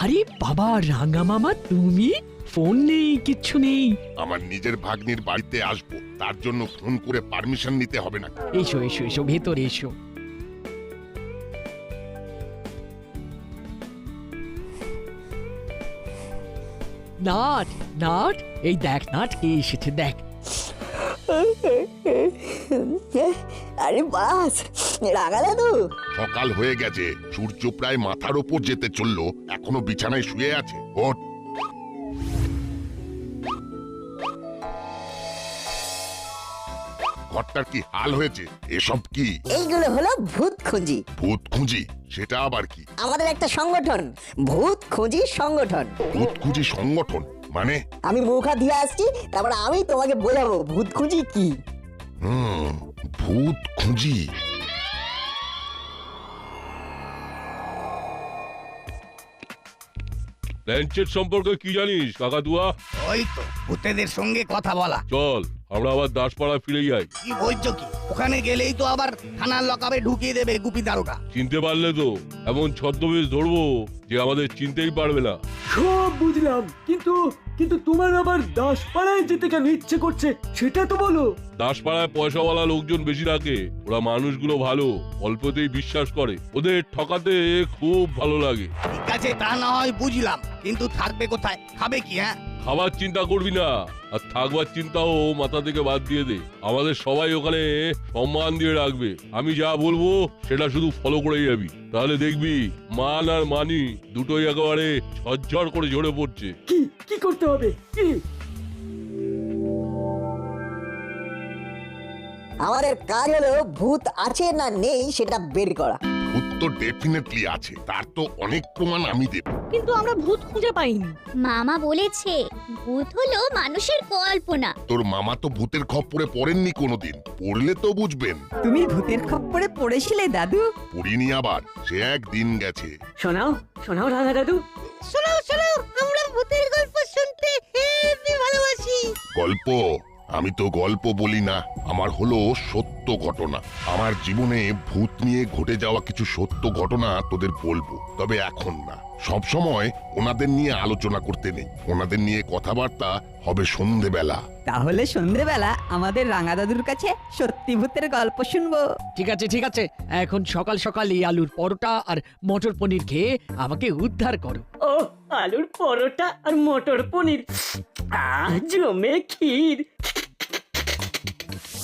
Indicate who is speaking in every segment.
Speaker 1: আরে বাবা রাঙা মামা, তুমি? ফোন নেই, কিচ্ছু নেই।
Speaker 2: আমার নিজের ভাগ্নির বাড়িতে আসবো, তার জন্য ফোন করে পারমিশন নিতে হবে না?
Speaker 1: এসো এসো এসো, ভেতরে এসো। নাট নাট, এই দেখ নাট, কে এসেছে দেখ।
Speaker 3: আরে বাস, রাগা দাদু।
Speaker 2: সকাল হয়ে গেছে, সূর্য প্রায় মাথার ওপর যেতে চললো, এখনো বিছানায় শুয়ে আছে। ওঠ। ঘরটার কি হাল হয়েছে? এসব কি?
Speaker 3: এইগুলো হলো ভূত খুঁজি।
Speaker 2: ভূত খুঁজি? সেটা আবার কি?
Speaker 3: আমাদের একটা সংগঠন, ভূত খুঁজি সংগঠন।
Speaker 2: ভূত খুঁজি সংগঠন মানে?
Speaker 3: আমি মুখা দিয়ে আসছি, তারপর আমি তোমাকে বোঝাবো ভূত খুঁজি কি।
Speaker 2: ভূত খুঁজি।
Speaker 4: প্ল্যানচেট সম্পর্কে কি জানিস কাকাতুয়া?
Speaker 5: ওই তো ভূতেদের সঙ্গে কথা বলা।
Speaker 4: চল আমরা আবার দাসপাড়া ফিরে যাই।
Speaker 5: কি বলছো কি? ওখানে গেলেই তো আবার থানার লকাপে ঢুকিয়ে দেবে গুপি দারোগা।
Speaker 4: চিনতে পারলে তো এমন ছদ্মবেশ ধরবো যে আমাদের চিনতেই পারবে না।
Speaker 6: সব বুঝলাম, কিন্তু কিন্তু তোমার আবার দাসপাড়ায় যেতে কেন ইচ্ছে করছে সেটা তো বলো।
Speaker 4: দাসপাড়ায় পয়সাওয়ালা লোকজন বেশি রাখে, ওরা মানুষগুলো ভালো, অল্পতেই বিশ্বাস করে, ওদের ঠকাতে খুব ভালো লাগে।
Speaker 5: ঠিক আছে, তা না হয় বুঝলাম, কিন্তু থাকবে কোথায়, খাবে কি? হ্যাঁ,
Speaker 4: খাবার চিন্তা করবি না, আর থাকবার চিন্তাও মাথা থেকে বাদ দিয়ে দে। আমাদের সবাই ওখানে সম্মান দিয়ে রাখবে, আমি যা বলবো সেটা শুধু ফলো করে যাবি, তাহলে দেখবি মান আর মানি দুটোই একেবারে ঝরঝর করে ঝরে পড়ছে।
Speaker 6: কি কি করতে হবে কি?
Speaker 3: আমাদের কাজ হলো ভূত আছে না নেই সেটা বের করা।
Speaker 2: ভূত তো ডেফিনেটলি আছে, তার তো অনেক প্রমাণ আমি দেব।
Speaker 7: কিন্তু আমরা ভূত খুঁজে পাইনি।
Speaker 8: মামা বলেছে ভূত হলো মানুষের কল্পনা।
Speaker 2: তোর মামা তো ভূতের খপ্পরে পড়েননি কোনোদিন, পড়লে তো বুঝবেন।
Speaker 9: তুমি ভূতের খপ্পরে পড়েছিলে দাদু?
Speaker 2: পড়িনি আবার, সে একদিন গেছে।
Speaker 6: শোনাও শোনাও রাঙা দাদু।
Speaker 7: শোনাও শোনাও, আমরা ভূতের গল্প শুনতে হেবি ভালোবাসি।
Speaker 2: গল্প? আমি তো গল্প বলি না, আমার হলো সত্য ঘটনা। আমার জীবনে ভূত নিয়ে ঘটে যাওয়া কিছু সত্য ঘটনা তোদের বলবো, তবে এখন না। সব সময় ওনাদের নিয়ে আলোচনা করতে নেই, ওনাদের নিয়ে কথাবার্তা হবে সন্ধেবেলা।
Speaker 9: তাহলে সন্ধ্যেবেলা আমাদের রাঙা দাদুর কাছে সত্যি ভূতের গল্প শুনবো।
Speaker 1: ঠিক আছে ঠিক আছে, এখন সকাল সকাল এই আলুর পরোটা আর মটর পনির খেয়ে আমাকে উদ্ধার করো।
Speaker 6: ও, আলুর পরোটা আর মটর পনির, জমে ক্ষীর।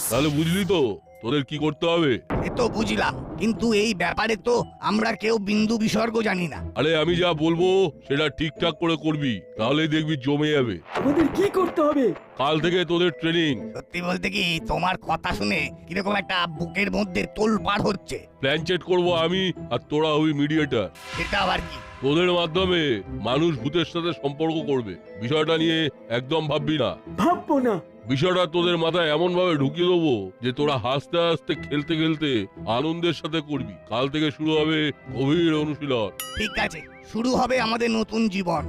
Speaker 4: তাহলে বুঝলি তো তোদের কি করতে হবে?
Speaker 5: এ তো বুঝলাম, কিন্তু এই ব্যাপারে তো আমরা কেউ বিন্দু বিসর্গ জানি না।
Speaker 4: আরে আমি যা বলবো সেটা ঠিকঠাক করে করবি, তাহলেই দেখবি জমে যাবে।
Speaker 6: আমাদের কি করতে হবে?
Speaker 4: কাল থেকে তোদের ট্রেনিং।
Speaker 5: সত্যি বলতে কি, তোমার কথা শুনে কিরকম একটা বুকের মধ্যে তোলপাড় হচ্ছে।
Speaker 4: প্ল্যানচেট করব আমি, আর তোরা হবি মিডিয়েটর।
Speaker 5: সেটা আবার কি?
Speaker 4: তোদের মাধ্যমে মানুষ ভূতের সাথে সম্পর্ক করবে, বিষয়টা নিয়ে একদম ভাববি না।
Speaker 6: ভাববো না।
Speaker 4: বিষয়টা তোদের মাথায় এমন ভাবে ঢুকিয়ে দেবো যে তোরা হাসতে হাসতে খেলতে খেলতে আনন্দের সাথে করবি। কাল থেকে শুরু হবে গভীর অনুশীলন।
Speaker 5: ঠিক আছে, শুরু হবে আমাদের নতুন জীবন।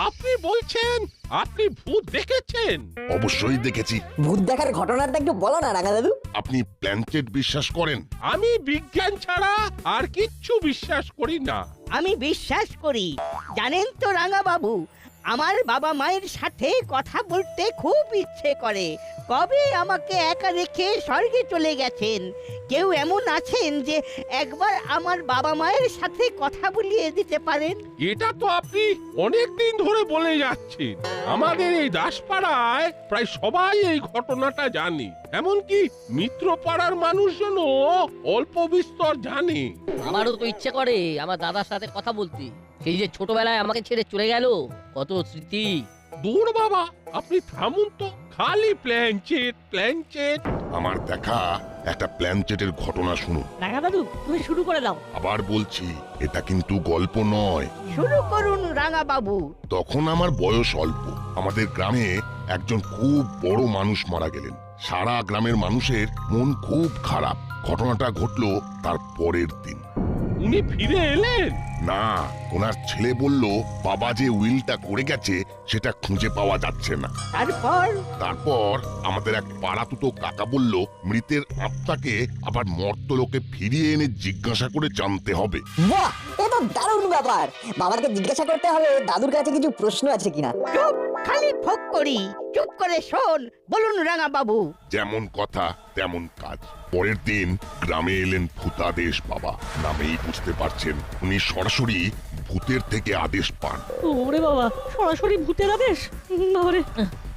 Speaker 10: আপনি বলছেন আপনি ভূত দেখেছেন?
Speaker 2: অবশ্যই দেখেছি।
Speaker 3: ভূত দেখার ঘটনাটা একটু বলো না রাঙা দাদু।
Speaker 2: আপনি প্ল্যানচেট বিশ্বাস করেন?
Speaker 10: আমি বিজ্ঞান ছাড়া আর কিচ্ছু বিশ্বাস করি না।
Speaker 7: আমি বিশ্বাস করি। জানেন তো রাঙা বাবু, আমার বাবা মায়ের সাথে কথা বলতে খুব ইচ্ছে করে। কবে আমাকে একা রেখে স্বর্গে চলে গেছেন। কেউ এমন আছেন যে একবার আমার বাবা মায়ের সাথে কথা বলিয়ে দিতে পারেন?
Speaker 10: এটা তো আপনি অনেক দিন ধরে বলে যাচ্ছেন। আমাদের এই দাসপাড়ায় প্রায় সবাই এই ঘটনাটা জানে, এমনকি মিত্রপাড়ার মানুষজনও অল্প বিস্তর জানে।
Speaker 11: আমারও তো ইচ্ছে করে আমার দাদার সাথে কথা বলতে। সেই যে ছোটবেলায় আমাকে ছেড়ে চলে গেল, কত স্মৃতি।
Speaker 10: দূর বাবা, আপনি থামুন তো, খালি প্ল্যানচেট প্ল্যানচেট।
Speaker 2: আমার দেখা একটা প্ল্যানচেটের ঘটনা শুনুন।
Speaker 7: রাঙা দাদু, তুমি শুরু করে দাও।
Speaker 2: আবার বলছি, এটা কিন্তু গল্প নয়।
Speaker 7: শুরু করুন রাঙা বাবু।
Speaker 2: তখন আমার বয়স অল্প। আমাদের গ্রামে একজন খুব বড় মানুষ মারা গেলেন। সারা গ্রামের মানুষের মন খুব খারাপ। ঘটনাটা ঘটলো তার পরের দিন।
Speaker 10: উনি ফিরে এলেন?
Speaker 2: না, ওনার ছেলে বলল বাবা যে উইলটা করে গেছে সেটা খুঁজে পাওয়া যাচ্ছে না। তারপর আমাদের এক পাড়াতুতো কাকা বলল মৃতের আত্মাকে আবার মর্তলোকে ফিরিয়ে এনে জিজ্ঞাসা করে জানতে হবে।
Speaker 3: বাহ, এ তো দারুণ ব্যাপার। বাবাকে জিজ্ঞাসা করতে হবে দাদুর কাছে কিছু প্রশ্ন আছে কিনা।
Speaker 7: চুপ, খালি ফোক করি। চুপ করে শোন, বলুন রাঙা বাবু।
Speaker 2: যেমন কথা তেমন কাজ। পরের দিন গ্রামে এলেন ভূতাদেশ বাবা। নামেই বুঝতে পারছেন উনি সরাসরি ভূতের থেকে আদেশ পান।
Speaker 11: ওরে বাবা, সরাসরি ভূতের আদেশ? বাবারে।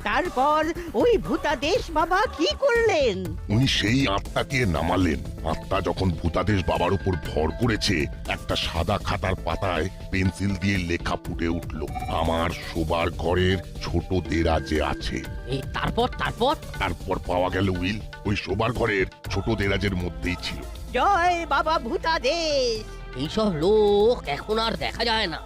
Speaker 7: তারপর ওই ভূতাদেশ বাবা কি করলেন?
Speaker 2: উনি সেই আত্মাকে নামালেন। আত্মা যখন ভূতাদেশ বাবার উপর ভর করেছে, একটা সাদা খাতার পাতায় পেন্সিল দিয়ে লেখা ফুটে উঠল, আমার শোবার ঘরের ছোট দেরাজে আছে।
Speaker 11: এই তারপর
Speaker 2: তারপর পাওয়া গেল উইল ওই শোবার ঘরের ছোট দেরাজের মধ্যেই ছিল।
Speaker 7: জয় বাবা ভূতাদেশ।
Speaker 11: এইসব লোক এখন আর দেখা যায় না।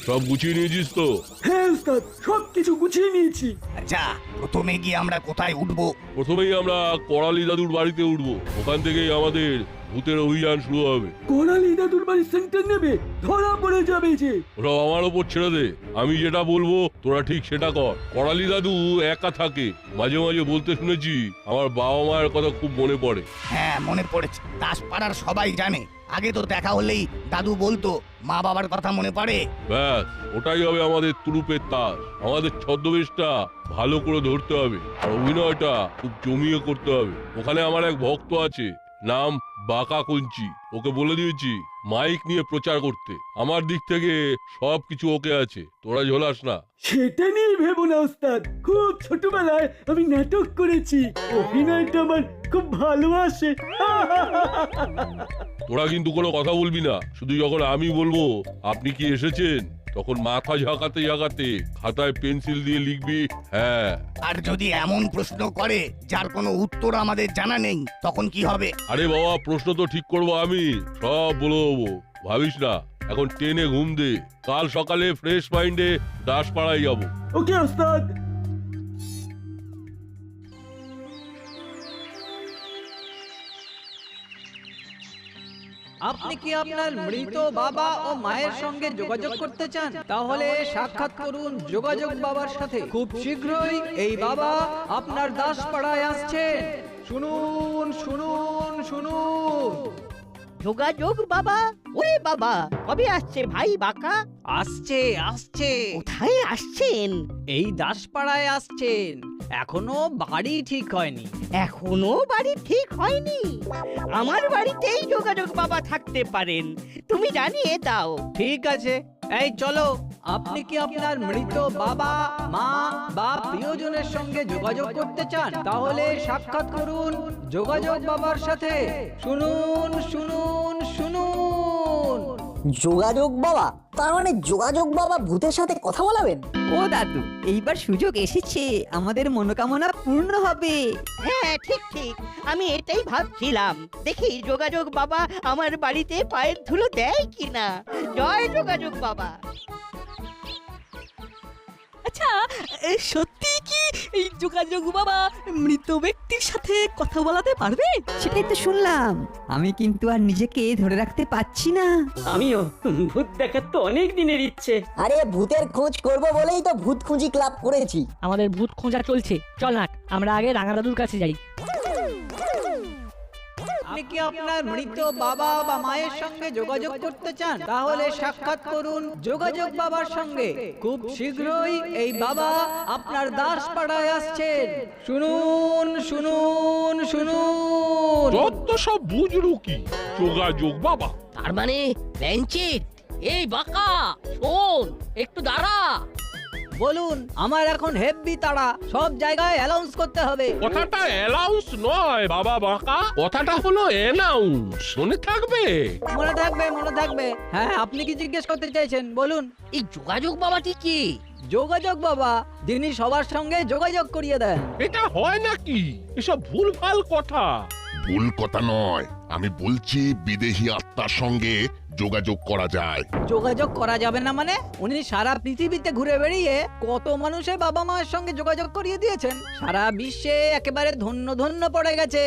Speaker 4: সব গুছিয়ে নিয়েছিস তো?
Speaker 6: হ্যাঁ ওস্তাদ, সবকিছু গুছিয়ে নিয়েছি।
Speaker 5: আচ্ছা, প্রথমে গিয়ে আমরা কোথায় উঠবো?
Speaker 4: প্রথমেই আমরা করালি দাদুর বাড়িতে উঠবো। ওখান থেকেই আমাদের ভূতের অভিযান শুরু হবে।
Speaker 6: কোরালি দাদুর বাড়ির সেন্টার নেবে, ধরা পড়ে যাবে যে।
Speaker 4: ওসব আমার ওপর ছেড়ে দে, আমি যেটা বলবো তোরা ঠিক সেটা কর। করালি দাদু একা থাকে, মাঝে মাঝে বলতে শুনেছি আমার বাবা মায়ের কথা খুব মনে পড়ে।
Speaker 5: হ্যাঁ, মনে পড়েছে। দাসপাড়ার সবাই জানে, আগে তো দেখা হলেই দাদু বলতো মা বাবার কথা মনে পড়ে।
Speaker 4: ব্যাস, ওটাই হবে আমাদের তুরুপের তাস। আমাদের ছদ্মবেশটা ভালো করে ধরতে হবে আর অভিনয়টা খুব জমিয়ে করতে হবে। ওখানে আমার এক ভক্ত আছে, নাম বাঁকা কঞ্চি। ওকে বলে দিয়েছি মাইক নিয়ে প্রচার করতে। আমার দিক থেকে সবকিছু ওকে আছে, তোরা ঝোলাস না।
Speaker 6: সেটা নিয়ে ভেবো না ওস্তাদ, খুব ছোটবেলায় আমি নাটক করেছি, অভিনয়টা আমার খুব ভালো আসে।
Speaker 4: তোরা কিন্তু কোনো কথা বলবি না। শুধু যখন আমি বলবো আপনি কি এসেছেন, তখন মাথা ঝাঁকাতে ঝাঁকাতে খাতায় পেন্সিল দিয়ে লিখবি হ্যাঁ।
Speaker 5: আর যদি এমন প্রশ্ন করে যার কোনো উত্তর আমাদের জানা নেই, তখন কি হবে?
Speaker 4: আরে বাবা, প্রশ্ন তো ঠিক করবো আমি, সব বলে দেবো, ভাবিস না। এখন ট্রেনে ঘুম দে, কাল সকালে ফ্রেশ মাইন্ডে দাসপাড়ায় যাবো।
Speaker 6: ওকে ওস্তাদ।
Speaker 9: আপনি কি আপনার মৃত বাবা ও মায়ের সঙ্গে যোগাযোগ করতে চান? তাহলে সাক্ষাৎ করুন যোগাযোগ বাবার সাথে। খুব শীঘ্রই এই বাবা আপনার দাসপাড়ায় আসছেন। শুনুন শুনুন শুনুন।
Speaker 7: যোগাযোগ বাবা? ওরে বাবা, কবে আসছে ভাই বাঁকা?
Speaker 9: আসছে আসছে।
Speaker 7: কোথায় আসছেন?
Speaker 9: এই দাসপাড়ায় আসছেন। এখনো বাড়ি ঠিক হয়নি।
Speaker 7: এখনো বাড়ি ঠিক হয়নি? আমার বাড়িতেই যোগাযোগ বাবা থাকতে পারেন, তুমি জানিয়ে দাও।
Speaker 9: ঠিক আছে, এই চলো। আপনি কি আপনার মৃত বাবা মা বা প্রিয়জনের সঙ্গে যোগাযোগ করতে চান? তাহলে সাক্ষাৎ করুন যোগাযোগ বাবার সাথে। শুনুন শুনুন শুনুন।
Speaker 3: যোগাযোগ বাবা? তার মানে যোগাযোগ বাবা ভূতের সাথে কথা বলাবেন?
Speaker 9: ও দাদু, এইবার সুযোগ এসেছে, আমাদের মনোকামনা পূর্ণ হবে।
Speaker 7: হ্যাঁ, ঠিক ঠিক, আমি এটাই ভাবছিলাম। দেখি যোগাযোগ বাবা আমার বাড়িতে পায়ের ধুলো দেয় কিনা। জয় যোগাযোগ বাবা।
Speaker 12: আচ্ছা, সত্যি কি এই যোগাযোগ বাবা মৃত ব্যক্তির সাথে কথা বলাতে পারবে?
Speaker 9: সেটাই তো শুনলাম। আমি কিন্তু আর নিজেকে ধরে রাখতে পারছি না।
Speaker 6: আমিও, ভূত দেখার তো অনেক দিনের ইচ্ছে।
Speaker 3: আরে ভূতের খোঁজ করব বলেই তো ভূত খুঁজি ক্লাব করেছি।
Speaker 11: আমাদের ভূত খোঁজা চলছে, চল না আমরা আগে রাঙা দাদুর কাছে যাই।
Speaker 9: আপনি কি আপনার মৃত বাবা বা মায়ের সঙ্গে যোগাযোগ করতে চান? তাহলে সাক্ষাৎ করুন যোগাযোগ বাবার সঙ্গে। খুব শীঘ্রই এই বাবা আপনার দাসপাড়ায় আসছেন। শুনুন শুনুন শুনুন।
Speaker 10: যত সব বুঝলু কি যোগাযোগ বাবা?
Speaker 11: তার মানে ল্যাঞ্চেট। এই বাঁকা, শোন, একটু দাঁড়া।
Speaker 9: বলুন, আমার এখন হেভি তাড়া, সব জায়গায় অ্যানাউন্স করতে হবে।
Speaker 10: কথাটা অ্যালাউন্স নয় বাবা বাঁকা, কথাটা হলো অ্যানাউন্স। মনে থাকবে?
Speaker 9: মনে থাকবে মনে থাকবে। হ্যাঁ, আপনি কি জিজ্ঞেস করতে চাইছেন বলুন।
Speaker 11: এই যোগাযোগ বাবাটি কি?
Speaker 9: যোগাযোগ বাবা যিনি সবার সঙ্গে যোগাযোগ করিয়ে দেন।
Speaker 10: এটা হয় নাকি? এসব ভুলভাল কথা।
Speaker 2: ভুল কথা নয়, আমি বলছি বিদেহী আত্মার সঙ্গে যোগাযোগ করা যায়।
Speaker 9: যোগাযোগ করা যাবে না মানে? উনি সারা পৃথিবীতে ঘুরে বেড়িয়ে কত মানুষের বাবা মায়ের সঙ্গে যোগাযোগ করিয়ে দিয়েছেন। সারা বিশ্বে একেবারে ধন্য ধন্য পড়ে গেছে।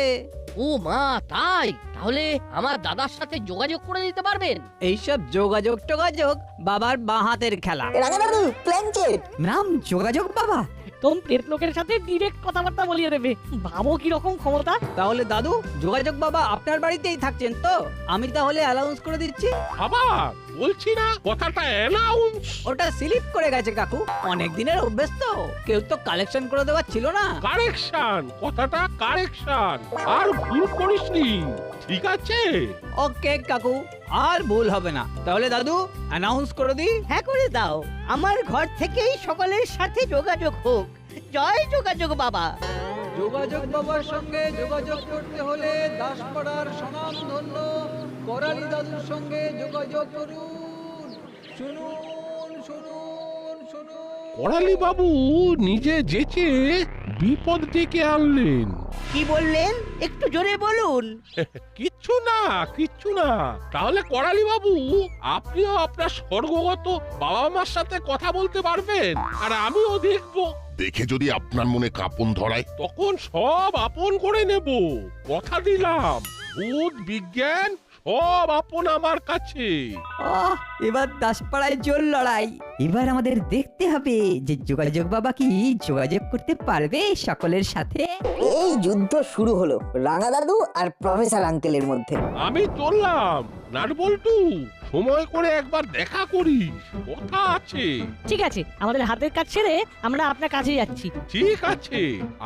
Speaker 11: ও মা, তাই? তাহলে আমার দাদার সাথে যোগাযোগ করে দিতে পারবেন?
Speaker 9: এইসব যোগাযোগ টোগাযোগ বাবার বাঁ হাতের খেলা।
Speaker 3: রাঙা দাদু প্ল্যান চেট।
Speaker 12: নাম যোগাযোগ বাবা।
Speaker 1: তোম প্রেত লোকের সাথে ডিরেক্ট কথাবার্তা বলিয়ে দেবে। ভাবো কি রকম ক্ষমতা।
Speaker 9: তাহলে দাদু যোগাযোগ বাবা আপনার বাড়িতেই থাকছেন তো? আমি তাহলে অ্যালাউন্স করে দিচ্ছি।
Speaker 10: আবার বলছি না কথাটা অ্যানাউন্স।
Speaker 9: ওটা স্লিপ করে গেছে কাকু, অনেক দিনের অভ্যেস তো, কেউ তো কালেকশন করে দেওয়ার ছিল না।
Speaker 10: কারেকশন, কথাটা কারেকশন। আর ভুল করিসনি, ঠিক আছে?
Speaker 9: ওকে কাকু, আর ভুল হবে না। তাহলে দাদু অ্যানাউন্স করে দিই।
Speaker 7: হ্যাঁ করে দাও, আমার ঘর থেকেই সকলের সাথে যোগাযোগ হোক। জয় যোগাযোগ বাবা।
Speaker 9: যোগাযোগ বাবার সঙ্গে যোগাযোগ করতে হলে দাসপাড়ার স্বনামধন্য করালি দাদুর সঙ্গে যোগাযোগ করুন। শুনুন শুনুন শুনুন।
Speaker 10: করালি বাবু নিজে যেচে বিপদ ডেকে আনলেন।
Speaker 7: কি বললেন একটু জোরে বলুন।
Speaker 10: কিচ্ছু না, কিচ্ছু না। তাহলে করালি বাবু আপনিও আপনার স্বর্গগত বাবা মার সাথে কথা বলতে পারবেন, আর আমিও দেখবো।
Speaker 2: দেখে যদি আপনার মনে কাঁপন ধরায়,
Speaker 10: তখন সব আপন করে নেব, কথা দিলাম। ভূত বিজ্ঞান সব আপন আমার কাছে।
Speaker 12: এবার দাসপাড়ায় জোর লড়াই। এবার আমাদের দেখতে হবে যে যোগাযোগ বাবা কি যোগাযোগ করতে পারবে সকলের সাথে।
Speaker 3: এই যুদ্ধ শুরু হলো রাঙা দাদু আর প্রফেসর আঙ্কেলের মধ্যে।
Speaker 10: আমি চললাম। নাটবল্টু, সময় করে একবার দেখা করিস, কথা আছে।
Speaker 1: ঠিক আছে, আমাদের হাতের কাজ ছেড়ে আমরা আপনার কাছে যাচ্ছি।
Speaker 10: ঠিক আছে,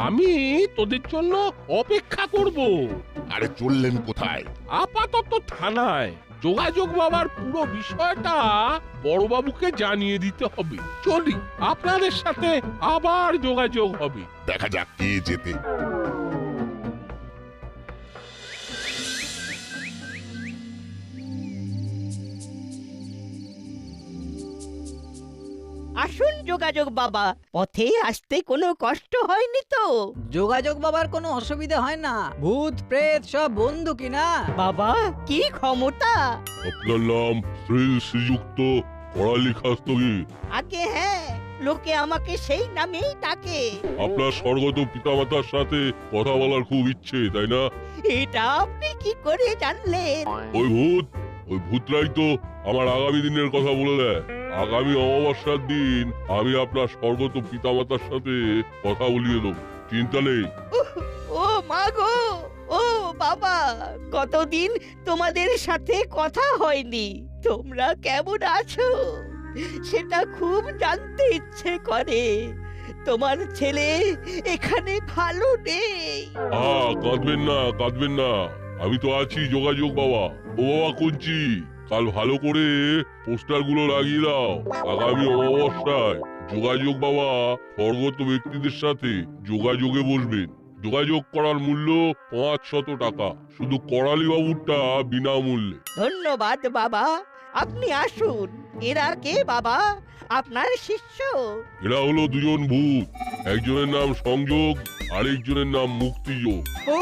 Speaker 10: আমি তোদের জন্য অপেক্ষা করব।
Speaker 2: আরে চললেন কোথায়?
Speaker 10: আপাতত থানায়। যোগাযোগ বাবার পুরো বিষয়টা বড়বাবুকে জানিয়ে দিতে হবে। চলি, আপনাদের সাথে আবার যোগাযোগ হবে।
Speaker 2: দেখা যাক কে যেতে।
Speaker 7: আসুন যোগাযোগ বাবা, পথে আসতে কোনো কষ্ট হয়নি তো?
Speaker 9: যোগাযোগ বাবার কোনো অসুবিধা হয় না, ভূত প্রেত সব বন্ধু কিনা।
Speaker 7: বাবা কি ক্ষমতা!
Speaker 4: আপনার নাম শ্রীযুক্ত করালি খাস্তগি?
Speaker 7: আগে হ্যাঁ, লোকে আমাকে সেই নামেই ডাকে।
Speaker 4: আপনার স্বর্গত পিতামাতার সাথে কথা বলার খুব ইচ্ছে, তাই না?
Speaker 7: এটা আপনি কি করে জানলেন?
Speaker 4: ওই ভূতরাই তো আমার আগামী দিনের কথা বলে দেয়। আগামী অমাবস্যার দিন আমি আপনার স্বর্গত পিতামাতার সাথে কথা বলিয়ে দেবো, চিন্তা নেই।
Speaker 7: ও মা গো, ও বাবা, কতদিন তোমাদের সাথে কথা হয়নি। তোমরা কেমন আছো সেটা খুব জানতে ইচ্ছে করে। তোমার ছেলে এখানে ভালো নেই।
Speaker 4: কাঁদবেন না, কাঁদবেন না, আমি তো আছি যোগাযোগ বাবা। ও বাবা কুঞ্চি, কাল ভালো করে পোস্টার গুলো লাগিয়ে দাও। আগামী অমাবস্যায় যোগাযোগ বাবা স্বর্গত ব্যক্তিদের সাথে যোগাযোগে বসবেন। যোগাযোগ করার মূল্য 500 টাকা, শুধু করালি বাবুরটা বিনামূল্যে।
Speaker 7: ধন্যবাদ বাবা, আপনি আসুন। এরা কে বাবা? আপনার শিষ্য?
Speaker 4: এরা হলো দুজন ভূত, একজনের নাম সংযোগ, আরেকজনের নাম মুক্তিযোগ।
Speaker 7: ও,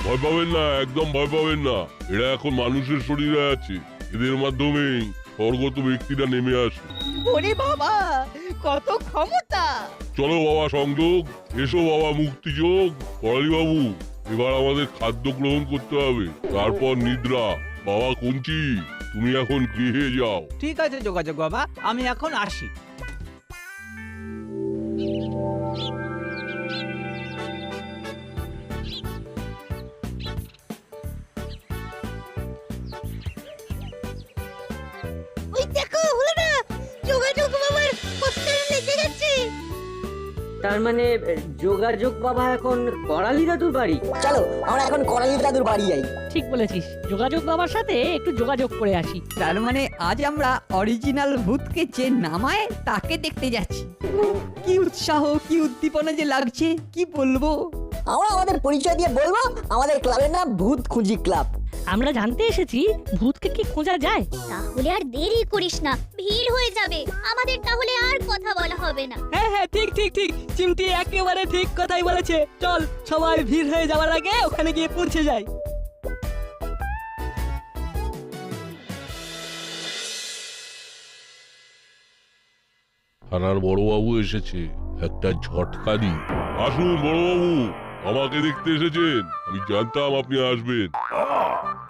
Speaker 4: ভয় পাবেন না, একদম ভয় পাবেন না। এরা এখন মানুষের শরীরে আছে, এদের মাধ্যমে স্বর্গত ব্যক্তিরা নেমে আসে।
Speaker 7: ওরে বাবা, কত ক্ষমতা!
Speaker 4: চলো বাবা সংযোগ, এসো বাবা মুক্তিযোগ। করালি বাবু, এবার আমাদের খাদ্য গ্রহণ করতে হবে, তারপর নিদ্রা। বাবা কুঞ্চি, তুমি এখন গৃহে যাও।
Speaker 9: ঠিক আছে যোগাযোগ বাবা, আমি এখন আসি।
Speaker 8: ওই দেখো হলো না, যোগাযোগ বাবার পোস্টার লেগে গেছে।
Speaker 13: তার মানে যোগাযোগ বাবা এখন করালি দাদুর বাড়ি।
Speaker 3: চলো আমরা এখন করালি দাদুর বাড়ি যাই।
Speaker 1: ঠিক বলেছিস, যোগাযোগ বাবার সাথে একটু যোগাযোগ করে আসি।
Speaker 12: তার মানে আজ আমরা অরিজিনাল ভূতকে যে নামায় তাকে দেখতে যাচ্ছি। কি উৎসাহ, কি উদ্দীপনা যে লাগছে, কি বলবো।
Speaker 3: আমরা আমাদের পরিচয় দিয়ে বলবো আমাদের ক্লাবের নাম ভূত খুঁজি ক্লাব।
Speaker 1: আমরা জানতে এসেছি ভূতকে কি খোঁজা যায়।
Speaker 8: তাহলে আর দেরি করিস না, ভিড় হয়ে যাবে আমাদের, তাহলে আর কথা বলা হবে না।
Speaker 12: হ্যাঁ হ্যাঁ, ঠিক ঠিক ঠিক, চিমটি একেবারে ঠিক কথাই বলেছে। চল সবাই ভিড় হয়ে যাওয়ার আগে ওখানে গিয়ে পৌঁছে যাই।
Speaker 4: থানার বড়বাবু এসেছে, একটা ঝটকা দি। আসুন বড়বাবু, আমাকে দেখতে এসেছেন? আমি জানতাম আপনি আসবেন।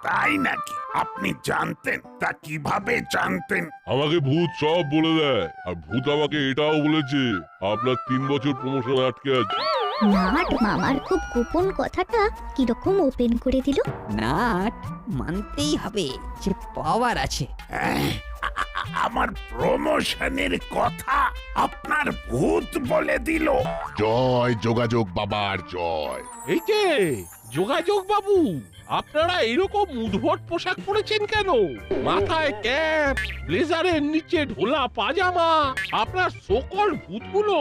Speaker 14: তাই নাকি? আপনি জানতেন? তা কিভাবে জানতেন?
Speaker 4: আমাকে ভূত সব বলে দেয়, আর ভূত আমাকে এটাও বলেছে আপনার 3 বছর প্রমোশন আটকে আছে।
Speaker 8: নাট মামার খুব গোপন কথাটা কিরকম ওপেন করে দিল।
Speaker 12: নাট মানতেই হবে যে পাওয়ার আছে।
Speaker 14: আমার প্রমোশনের কথা আপনার ভূত বলে দিল।
Speaker 2: জয় যোগাযোগ বাবার জয়।
Speaker 10: এই যে যোগাযোগ বাবু, আপনারা এরকম উদ্ভট পোশাক পরেছেন কেন? মাথায় ক্যাপ, ব্লেজারের নিচে ঢোলা পাজামা। আপনার সকল ভূতগুলো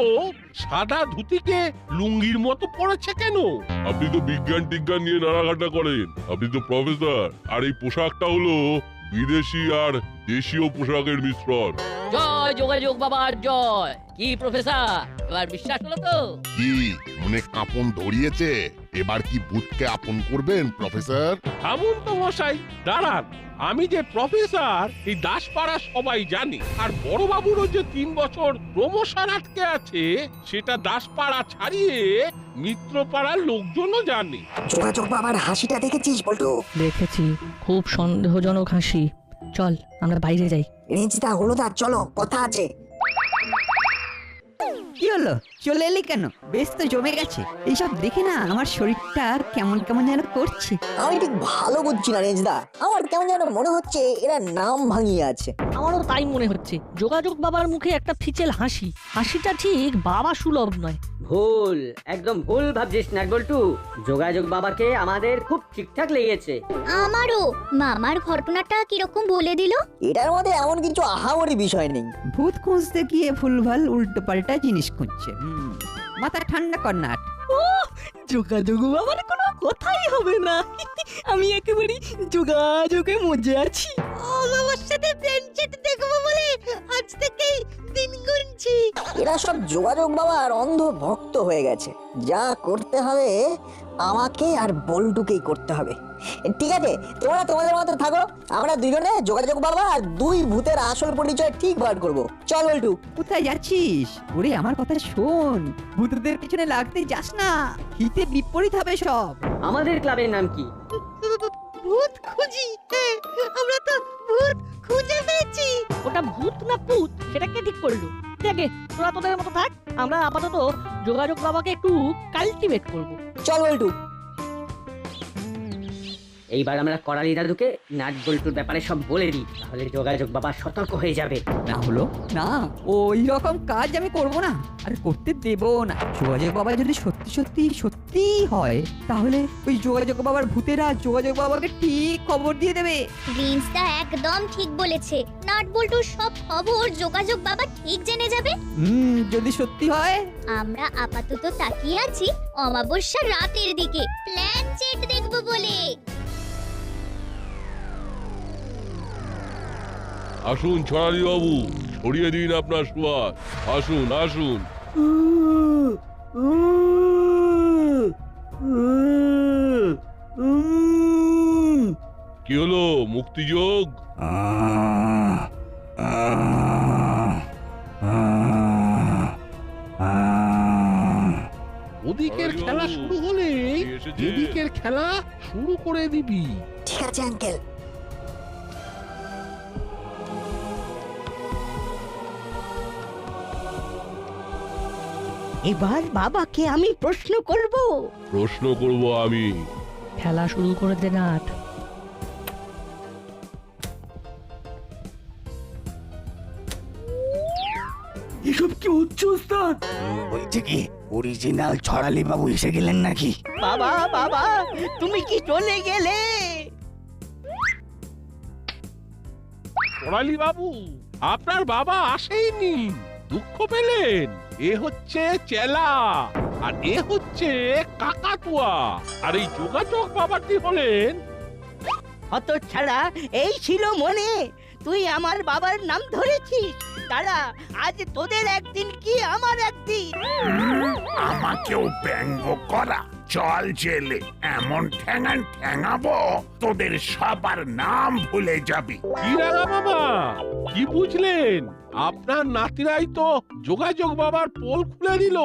Speaker 10: সাদা ধুতিকে লুঙ্গির মতো পড়েছে কেন?
Speaker 4: আপনি তো বিজ্ঞান টিজ্ঞান নিয়ে নাড়াঘাটা করেন, আপনি তো প্রফেসর। আর এই পোশাকটা হলো বিদেশি আর দেশীয় পোশাকের মিশ্রণ।
Speaker 11: জয় যোগাযোগ বাবার জয়। কি প্রফেসর, এবার বিশ্বাস হলো তো?
Speaker 2: কি মনে কাঁপন ধরিয়েছে? এবার কি ভূতকে আপন করবেন প্রফেসর?
Speaker 10: থামুন তো মশাই, দাঁড়ান। আমি যে প্রফেসর এই দাসপাড়া সবাই জানি, আর বড় বাবুরও যে 3 বছর প্রমোশন আটকে আছে সেটা দাসপাড়া ছাড়িয়ে মিত্রপাড়ার লোকজনও জানে।
Speaker 3: যোগাযোগ বাবার হাসিটা দেখেছিস বল্টু?
Speaker 9: দেখেছি, খুব সন্দেহজনক হাসি। চল আমরা বাইরে যাই।
Speaker 3: রেঞ্জদা হলুদা চলো, কথা আছে।
Speaker 12: কি হলো, চলে এলি কেন? বেশ তো জমে গেছে। এইসব দেখে না আমার শরীরটা কেমন কেমন যেন করছে।
Speaker 3: আমি ঠিক ভালো বুঝছি না রেঞ্জদা, আমার কেমন যেন মনে হচ্ছে এরা নাম ভাঙিয়ে আছে।
Speaker 9: আমারও তাই মনে হচ্ছে। যোগাযোগ বাবার মুখে একটা ফিচেল হাসি, হাসিটা ঠিক বাবা সুলভ নয়।
Speaker 13: ভুল, একদম ভুল ভাবছিস না বল্টু। যোগাযোগ বাবাকে আমাদের খুব ঠিকঠাক লেগেছে।
Speaker 8: আমারও মামার ঘটনাটা কিরকম বলে দিল।
Speaker 3: এটার মধ্যে এমন কিছু আহামরি বিষয় নেই।
Speaker 12: ভূত খুঁজতে গিয়ে ভুলভাল উল্টো পাল্টা জিনিস খুঁজছে। মাথা ঠান্ডা কর নাট।
Speaker 9: যোগাযোগ বাবার কোনো কথাই হবে না। আমি একেবারে যোগাযোগে মজে আছি।
Speaker 8: মামার সাথে ফ্রেন্ডশিপ দেখবো বলে আজ থেকেই দিন গুনছি।
Speaker 3: এরা সব যোগাযোগ বাবার অন্ধ ভক্ত হয়ে গেছে। যা করতে হবে আমাকে আর বল্টুকেই করতে হবে। ঠিক আছে, তোমরা তোমাদের মতো থাকো, আমরা দুজনে যোগাযোগ বাবা আর 2 ভূতের আসল পরিচয় ঠিক বার করব। চল বল্টু।
Speaker 12: কোথায় যাচ্ছিস? ওরে আমার কথা শোন, ভূতদের পিছনে লাগতে যাস না, হিতে বিপরীত হবে সব।
Speaker 13: আমাদের ক্লাবের নাম কি?
Speaker 7: ভূত খুঁজি। আমরা তো ভূত খুঁজে পেয়েছি।
Speaker 9: ওটা ভূত না ভূত সেটা কে ঠিক করলো? দেখে তোরা তোদের মতো থাক, আমরা আপাতত যোগাযোগ বাবাকে একটু কাল্টিভেট করব।
Speaker 3: চল বল্টু।
Speaker 13: এইবার আমরা করালি দাদুকে নাট বল্টুর ব্যাপারে সব বলে দিই, তাহলে যোগাযোগ বাবা সতর্ক হয়ে যাবে।
Speaker 12: না হলো না, ওই রকম কাজ আমি করব না, আর করতে দেব না। যোগাযোগ বাবা যদি সত্যি সত্যি সত্যি হয়, তাহলে ওই যোগাযোগ বাবার ভূতেরা যোগাযোগ বাবাকে ঠিক খবর দিয়ে দেবে।
Speaker 8: রেঞ্জদা একদম ঠিক বলেছে। নাট বল্টুর সব খবর যোগাযোগ বাবা ঠিক জেনে যাবে।
Speaker 12: যদি সত্যি হয়।
Speaker 8: আমরা আপাতত তাকিয়ে আছি অমাবস্যার রাতের দিকে, প্ল্যান চেট দেখবো বলে।
Speaker 4: আসুন ছড়ালি বাবু, ছড়িয়ে দিন আপনার সুবাস। আসুন আসুন। কি হলো, মুক্তিযোগ?
Speaker 10: ওদিকের খেলা শুরু হলে এদিকের খেলা শুরু করে দিবি।
Speaker 3: ঠিক আছে আঙ্কেল।
Speaker 7: এবার বাবাকে আমি প্রশ্ন করব।
Speaker 4: প্রশ্ন করব আমি।
Speaker 9: খেলা শুরু করে দে নাট।
Speaker 6: এসব কি হচ্ছে ওস্তাদ?
Speaker 5: বলছে কি অরিজিনাল ছড়ালি বাবু এসে গেলেন নাকি?
Speaker 7: বাবা বাবা, তুমি কি চলে গেলে?
Speaker 10: ছড়ালি বাবু, আপনার বাবা আসেইনি, দুঃখ পেলেন? এ হচ্ছে চেলা, আর এ হচ্ছে কাকাতুয়া, আর এই যোগাযোগ বাবাটি হলেন
Speaker 7: হতচ্ছাড়া। এই ছিল মনে, তুই আমার বাবার নাম ধরেছিস। দাঁড়া, আজ তোদের একদিন কি আমার একদিন।
Speaker 14: আমাকেও ব্যঙ্গ করা? চল জেলে, এমন ঠ্যাঙান ঠ্যাঙাবো তোদের সবার নাম ভুলে যাবি।
Speaker 10: কি রাঙা বাবা, কি বুঝলেন? আপনার নাতিরাই তো যোগাযোগ বাবার পোল খুলে দিল।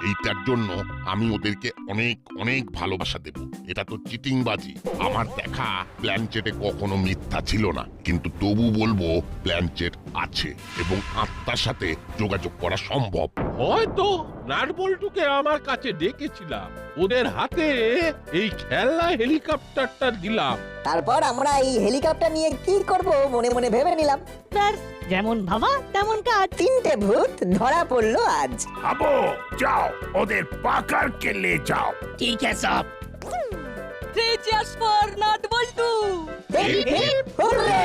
Speaker 2: এইটার জন্য আমি ওদেরকে অনেক অনেক ভালোবাসা দেব। এটা তো চিটিংবাজি। আমার দেখা প্ল্যানচেটে কখনো মিথ্যা ছিল না, কিন্তু তবু বলবো প্ল্যানচেট আছে এবং আত্মার সাথে যোগাযোগ করা সম্ভব।
Speaker 10: হয়তো নাটবল্টুকে আমার কাছে ডেকেছিলাম, ওদের হাতে এই খেলনা হেলিকপ্টারটা দিলাম।
Speaker 3: তারপর আমরা এই হেলিকপ্টার নিয়ে কি করব মনে মনে ভেবে নিলাম।
Speaker 7: ব্যাস, যেমন ভাবা তেমন কাজ।
Speaker 3: 3টে ভূত ধরা পড়লো আজ।
Speaker 14: আবো যাও, ওদের পাকার কেলে যাও।
Speaker 7: ঠিক আছে সব। 3 cheers for nut bolt.
Speaker 3: Hip hip hurray!